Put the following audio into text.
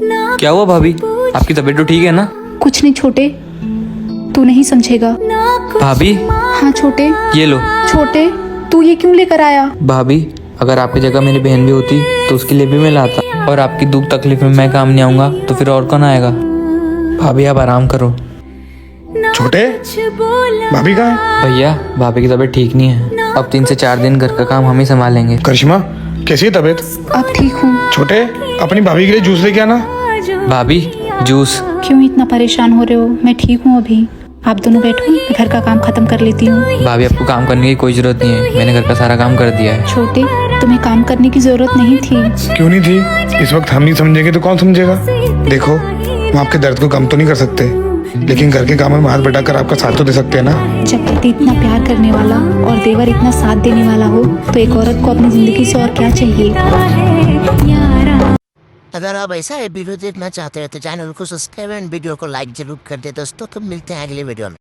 क्या हुआ भाभी, आपकी तबीयत तो ठीक है ना? कुछ नहीं छोटे, तू नहीं समझेगा। भाभी हाँ छोटे। ये लो। छोटे तू ये क्यों लेकर आया? भाभी अगर आपकी जगह मेरी बहन भी होती तो उसके लिए भी मैं लाता, और आपकी दुख तकलीफ में मैं काम नहीं आऊंगा तो फिर और कौन आएगा? भाभी आप आराम करो। छोटे, भाभी कहाँ है? भैया भाभी की तबीयत ठीक नहीं है, अब 3 से 4 दिन घर का काम हम ही संभालेंगे। करिश्मा, कैसी है तबीयत? अब ठीक हूँ। छोटे, अपनी भाभी के लिए जूस लेके आना। भाभी जूस? क्यों इतना परेशान हो रहे हो? मैं ठीक हूँ अभी, आप दोनों बैठो, मैं घर का काम खत्म कर लेती हूँ। भाभी आपको काम करने की कोई जरूरत नहीं है, मैंने घर का सारा काम कर दिया है। छोटे तुम्हें काम करने की जरूरत नहीं थी। क्यों नहीं थी? इस वक्त हम नहीं समझेंगे तो कौन समझेगा? देखो, हम आपके दर्द को कम तो नहीं कर सकते, लेकिन घर के कामों में हाथ बटाकर आपका साथ तो दे सकते हैं ना। जब पति इतना प्यार करने वाला और देवर इतना साथ देने वाला हो तो एक औरत को अपनी जिंदगी से और क्या चाहिए। अगर आप ऐसा वीडियो देखना चाहते हैं तो चैनल को सब्सक्राइब एंड वीडियो को लाइक जरूर कर दे दोस्तों। तो मिलते हैं अगले वीडियो में।